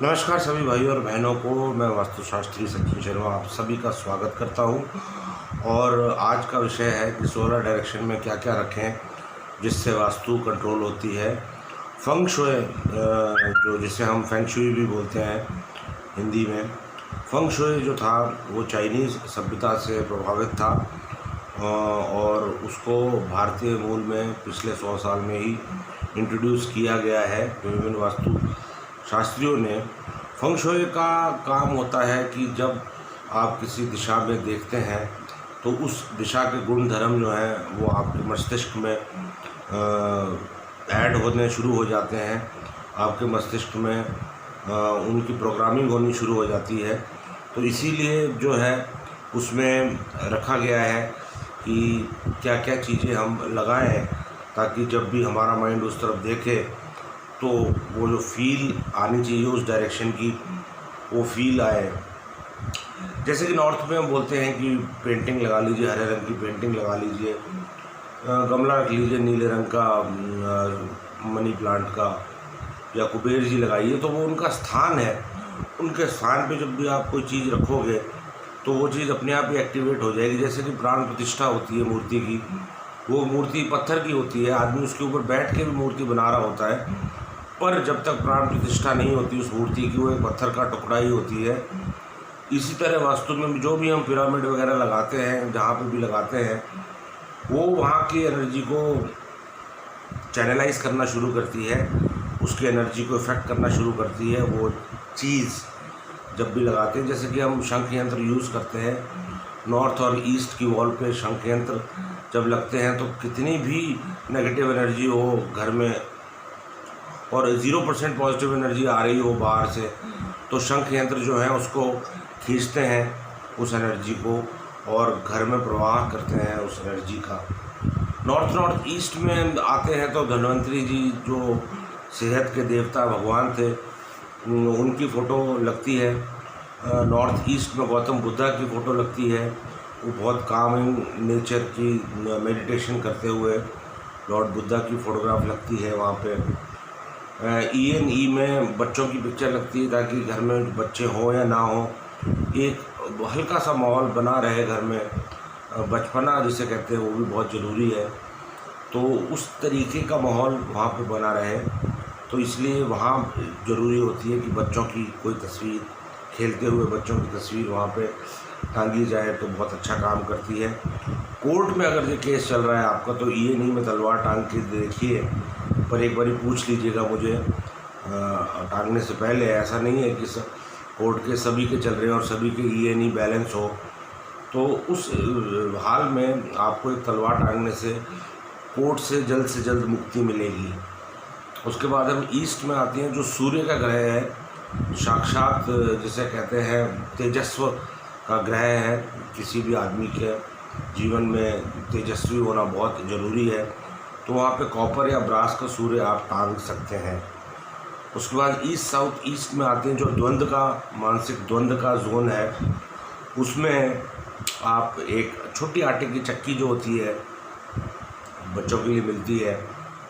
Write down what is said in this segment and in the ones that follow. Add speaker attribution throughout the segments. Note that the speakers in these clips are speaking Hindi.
Speaker 1: नमस्कार सभी भाई और बहनों को। मैं वास्तुशास्त्री सचिन शर्मा आप सभी का स्वागत करता हूं। और आज का विषय है कि सोलर डायरेक्शन में क्या क्या रखें जिससे वास्तु कंट्रोल होती है। फंग शुई जो जिसे हम फेंग शुई भी बोलते हैं हिंदी में। फंग शुई जो था वो चाइनीज़ सभ्यता से प्रभावित था और उसको भारतीय मूल में पिछले 100 साल में ही इंट्रोड्यूस किया गया है विभिन्न वास्तु शास्त्रियों ने। फंग शुई का काम होता है कि जब आप किसी दिशा में देखते हैं तो उस दिशा के गुण धर्म जो हैं वो आपके मस्तिष्क में ऐड होने शुरू हो जाते हैं। आपके मस्तिष्क में उनकी प्रोग्रामिंग होनी शुरू हो जाती है। तो इसीलिए जो है उसमें रखा गया है कि क्या क्या चीज़ें हम लगाएं ताकि जब भी हमारा माइंड उस तरफ देखे तो वो जो फील आनी चाहिए उस डायरेक्शन की वो फील आए। जैसे कि नॉर्थ में हम बोलते हैं कि पेंटिंग लगा लीजिए, हरे रंग की पेंटिंग लगा लीजिए, गमला रख लीजिए नीले रंग का मनी प्लांट का, या कुबेर जी लगाइए। तो वो उनका स्थान है, उनके स्थान पे जब भी आप कोई चीज़ रखोगे तो वो चीज़ अपने आप ही एक्टिवेट हो जाएगी। जैसे कि प्राण प्रतिष्ठा होती है मूर्ति की, वो मूर्ति पत्थर की होती है, आदमी उसके ऊपर बैठ के भी मूर्ति बना रहा होता है, पर जब तक प्राण प्रतिष्ठा नहीं होती उस मूर्ति की, वो एक पत्थर का टुकड़ा ही होती है। इसी तरह वास्तु में जो भी हम पिरामिड वगैरह लगाते हैं, जहाँ पे भी लगाते हैं, वो वहाँ की एनर्जी को चैनलाइज करना शुरू करती है, उसकी एनर्जी को इफ़ेक्ट करना शुरू करती है वो चीज़ जब भी लगाते हैं। जैसे कि हम शंख यंत्र यूज़ करते हैं, नॉर्थ और ईस्ट की वॉल पे शंख यंत्र जब लगते हैं तो कितनी भी नेगेटिव एनर्जी हो घर में और 0% पॉजिटिव एनर्जी आ रही हो बाहर से, तो शंख यंत्र जो है उसको खींचते हैं उस एनर्जी को और घर में प्रवाह करते हैं उस एनर्जी का। नॉर्थ ईस्ट में आते हैं तो धन्वंतरी जी जो सेहत के देवता भगवान थे उनकी फ़ोटो लगती है। नॉर्थ ईस्ट में गौतम बुद्धा की फ़ोटो लगती है, वो बहुत कामिंग नेचर की मेडिटेशन करते हुए लॉर्ड बुद्धा की फ़ोटोग्राफ लगती है वहाँ पे। ENE में बच्चों की पिक्चर लगती है ताकि घर में बच्चे हों या ना हों एक हल्का सा माहौल बना रहे घर में। बचपना जिसे कहते हैं वो भी बहुत ज़रूरी है, तो उस तरीके का माहौल वहाँ पे बना रहे, तो इसलिए वहाँ ज़रूरी होती है कि बच्चों की कोई तस्वीर, खेलते हुए बच्चों की तस्वीर वहाँ पे टांगी जाए तो बहुत अच्छा काम करती है। कोर्ट में अगर ये केस चल रहा है आपका तो ENE में तलवार टांग के देखिए, पर एक बारी पूछ लीजिएगा मुझे टांगने से पहले। ऐसा नहीं है कि कोर्ट के सभी के चल रहे हैं और सभी के ENE बैलेंस हो, तो उस हाल में आपको एक तलवार टांगने से कोर्ट से जल्द मुक्ति मिलेगी। उसके बाद हम ईस्ट में आते हैं, जो सूर्य का ग्रह है, साक्षात जिसे कहते हैं तेजस्व का ग्रह है। किसी भी आदमी के जीवन में तेजस्वी होना बहुत ज़रूरी है, तो वहाँ पे कॉपर या ब्रास का सूर्य आप टांग सकते हैं। उसके बाद ईस्ट साउथ ईस्ट में आते हैं, जो द्वंद्व का मानसिक द्वंद्व का जोन है, उसमें आप एक छोटी आटे की चक्की जो होती है बच्चों के लिए मिलती है,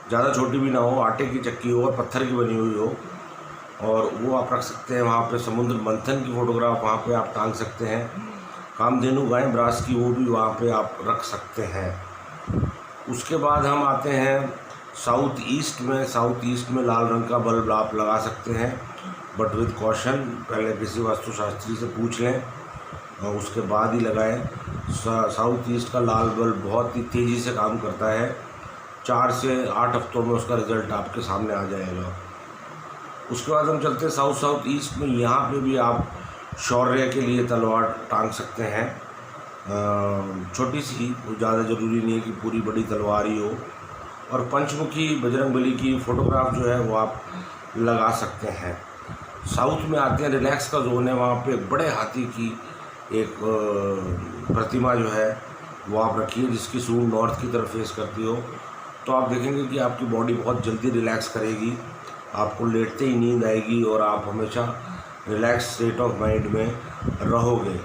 Speaker 1: ज़्यादा छोटी भी ना हो, आटे की चक्की हो और पत्थर की बनी हुई हो, और वो आप रख सकते हैं वहाँ पे। समुद्र मंथन की फ़ोटोग्राफ वहाँ पे आप टांग सकते हैं। कामधेनु गाय ब्रास की, वो भी वहाँ पे आप रख सकते हैं। उसके बाद हम आते हैं साउथ ईस्ट में। साउथ ईस्ट में लाल रंग का बल्ब आप लगा सकते हैं, बट विद कॉशन। पहले किसी वास्तुशास्त्री से पूछ लें और उसके बाद ही लगाएं। साउथ ईस्ट का लाल बल्ब बहुत ही तेज़ी से काम करता है, 4 से 8 हफ्तों में उसका रिज़ल्ट आपके सामने आ जाएगा। उसके बाद हम चलते हैं साउथ ईस्ट में। यहाँ पे भी आप शौर्य के लिए तलवार टांग सकते हैं, छोटी सी, ज़्यादा ज़रूरी नहीं है कि पूरी बड़ी तलवार ही हो। और पंचमुखी बजरंगबली की फ़ोटोग्राफ जो है वो आप लगा सकते हैं। साउथ में आते हैं, रिलैक्स का जोन है, वहाँ पे बड़े हाथी की एक प्रतिमा जो है वो आप रखिए जिसकी सूंड नॉर्थ की तरफ फेस करती हो, तो आप देखेंगे कि आपकी बॉडी बहुत जल्दी रिलैक्स करेगी, आपको लेटते ही नींद आएगी और आप हमेशा रिलैक्स स्टेट ऑफ माइंड में रहोगे।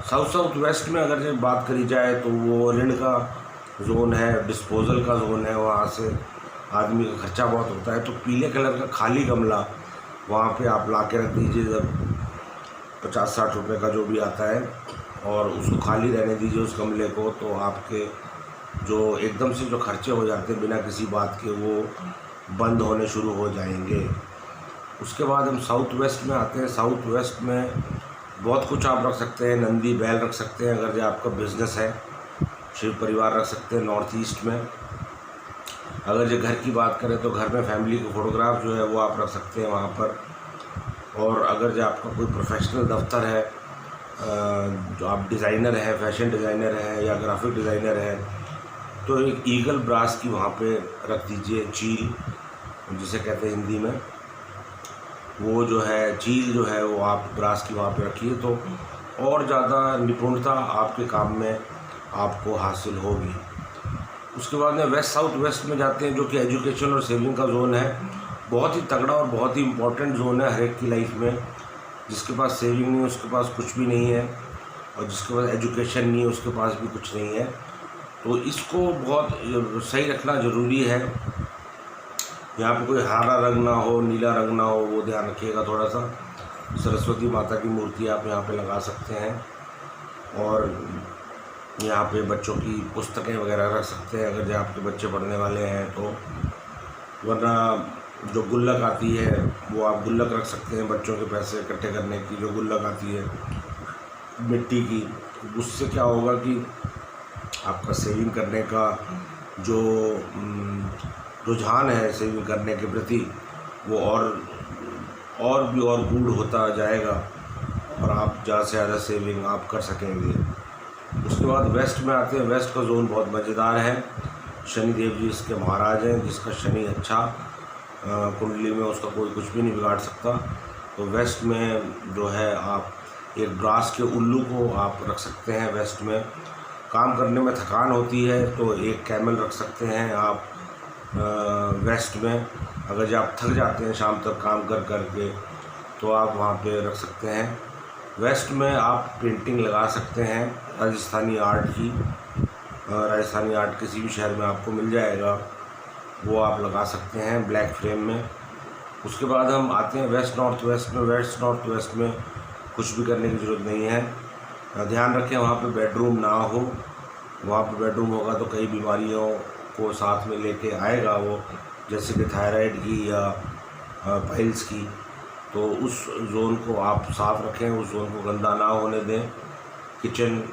Speaker 1: साउथ वेस्ट में अगर बात करी जाए तो वो ऋण का जोन है, डिस्पोजल का जोन है, वहाँ से आदमी का खर्चा बहुत होता है, तो पीले कलर का खाली गमला वहाँ पे आप ला के रख दीजिए, जब 50-60 रुपये का जो भी आता है, और उसको खाली रहने दीजिए उस गमले को। तो आपके जो एकदम से जो खर्चे हो जाते हैं बिना किसी बात के, वो बंद होने शुरू हो जाएंगे। उसके बाद हम साउथ वेस्ट में आते हैं। साउथ वेस्ट में बहुत कुछ आप रख सकते हैं। नंदी बैल रख सकते हैं, अगर जो आपका बिज़नेस है। शिव परिवार रख सकते हैं नॉर्थ ईस्ट में। अगर जो घर की बात करें तो घर में फैमिली के फ़ोटोग्राफ जो है वो आप रख सकते हैं वहाँ पर। और अगर जो आपका कोई प्रोफेशनल दफ्तर है, जो आप डिज़ाइनर है, फैशन डिज़ाइनर है या ग्राफिक डिज़ाइनर है, तो एक ईगल ब्रास की वहाँ पे रख दीजिए, चील जिसे कहते हैं हिंदी में। वो जो है चील जो है वो आप ब्रास की वहाँ पे रखिए, तो और ज़्यादा निपुणता आपके काम में आपको हासिल होगी। उसके बाद में वेस्ट साउथ वेस्ट में जाते हैं, जो कि एजुकेशन और सेविंग का जोन है। बहुत ही तगड़ा और बहुत ही इम्पोर्टेंट जोन है हर एक की लाइफ में। जिसके पास सेविंग नहीं है उसके पास कुछ भी नहीं है, और जिसके पास एजुकेशन नहीं है उसके पास भी कुछ नहीं है। तो इसको बहुत सही रखना ज़रूरी है। यहाँ पे कोई हरा रंग ना हो, नीला रंग ना हो, वो ध्यान रखिएगा थोड़ा सा। सरस्वती माता की मूर्ति आप यहाँ पे लगा सकते हैं, और यहाँ पे बच्चों की पुस्तकें वगैरह रख सकते हैं, अगर जो आपके बच्चे पढ़ने वाले हैं तो। वरना जो गुल्लक आती है वो आप गुल्लक रख सकते हैं, बच्चों के पैसे इकट्ठे करने की जो गुल्लक आती है मिट्टी की। उससे क्या होगा कि आपका सेविंग करने का जो रुझान है सेविंग करने के प्रति, वो और भी और गूढ़ होता जाएगा, और आप ज़्यादा से ज़्यादा सेविंग आप कर सकेंगे। उसके बाद वेस्ट में आते हैं। वेस्ट का जोन बहुत मज़ेदार है। शनि देव जी इसके महाराज हैं, जिसका शनि अच्छा कुंडली में, उसका कोई कुछ भी नहीं बिगाड़ सकता। तो वेस्ट में जो है आप एक ब्रास के उल्लू को आप रख सकते हैं। वेस्ट में काम करने में थकान होती है तो एक कैमल रख सकते हैं आप वेस्ट में। अगर जब आप थक जाते हैं शाम तक काम कर के, तो आप वहाँ पे रख सकते हैं। वेस्ट में आप पेंटिंग लगा सकते हैं राजस्थानी आर्ट की। राजस्थानी आर्ट किसी भी शहर में आपको मिल जाएगा, वो आप लगा सकते हैं ब्लैक फ्रेम में। उसके बाद हम आते हैं वेस्ट नॉर्थ वेस्ट में। वेस्ट नॉर्थ वेस्ट में कुछ भी करने की ज़रूरत नहीं है। ध्यान रखें वहाँ पे बेडरूम ना हो। वहाँ पे बेडरूम होगा तो कई बीमारियों को साथ में लेके आएगा वो, जैसे कि थायराइड की या पाइल्स की। तो उस जोन को आप साफ़ रखें, उस जोन को गंदा ना होने दें। किचन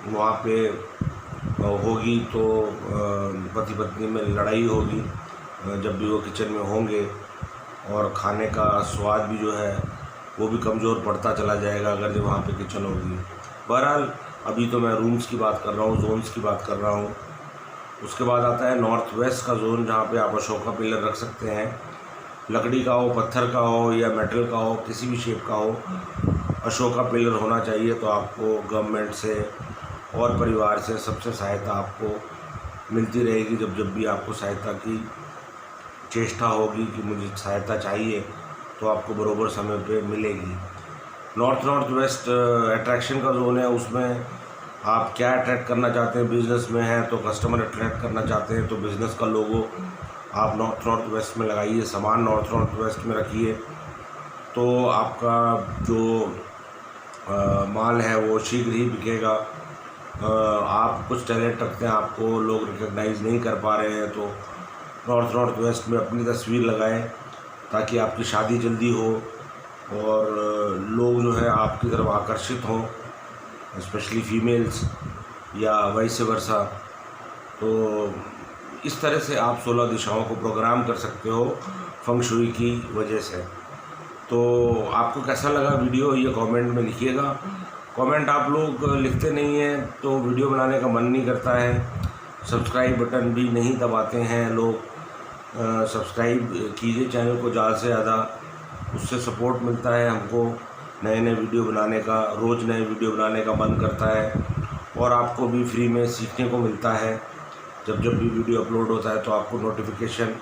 Speaker 1: वहाँ पे होगी तो पति पत्नी में लड़ाई होगी जब भी वो किचन में होंगे, और खाने का स्वाद भी जो है वो भी कमज़ोर पड़ता चला जाएगा अगर जब वहाँ पे किचन होगी। बहरहाल अभी तो मैं रूम्स की बात कर रहा हूँ, जोन्स की बात कर रहा हूँ। उसके बाद आता है नॉर्थ वेस्ट का जोन, जहाँ पे आप अशोका पिलर रख सकते हैं। लकड़ी का हो, पत्थर का हो या मेटल का हो, किसी भी शेप का हो, अशोका पिलर होना चाहिए। तो आपको गवर्नमेंट से और परिवार से सबसे सहायता आपको मिलती रहेगी। जब भी आपको सहायता की चेष्टा होगी कि मुझे सहायता चाहिए, तो आपको बरोबर समय पे मिलेगी। नॉर्थ वेस्ट अट्रैक्शन का जोन है। उसमें आप क्या अट्रैक्ट करना चाहते हैं, बिज़नेस में है तो कस्टमर अट्रैक्ट करना चाहते हैं तो बिज़नेस का लोगो आप नॉर्थ वेस्ट में लगाइए, सामान नॉर्थ वेस्ट में रखिए। तो आपका जो माल है वो शीघ्र ही बिकेगा। आप कुछ टैलेंट रखते हैं, आपको लोग रिकॉग्नाइज़ नहीं कर पा रहे हैं, तो नॉर्थ वेस्ट में अपनी तस्वीर लगाएं ताकि आपकी शादी जल्दी हो और लोग जो है आपकी तरफ आकर्षित हों, स्पेशली फीमेल्स या वाइस वर्सा। तो इस तरह से आप 16 दिशाओं को प्रोग्राम कर सकते हो फंग शुई की वजह से। तो आपको कैसा लगा वीडियो ये कमेंट में लिखिएगा। कमेंट आप लोग लिखते नहीं हैं तो वीडियो बनाने का मन नहीं करता है। सब्सक्राइब बटन भी नहीं दबाते हैं लोग। सब्सक्राइब कीजिए चैनल को ज़्यादा से ज़्यादा, उससे सपोर्ट मिलता है हमको नए वीडियो बनाने का। रोज़ नए वीडियो बनाने का मन करता है और आपको भी फ्री में सीखने को मिलता है। जब भी वीडियो अपलोड होता है तो आपको नोटिफिकेशन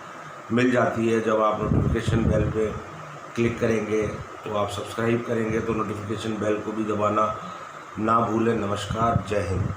Speaker 1: मिल जाती है। जब आप नोटिफिकेशन बेल पे क्लिक करेंगे तो आप सब्सक्राइब करेंगे तो नोटिफिकेशन बेल को भी दबाना ना भूलें। नमस्कार, जय हिंद।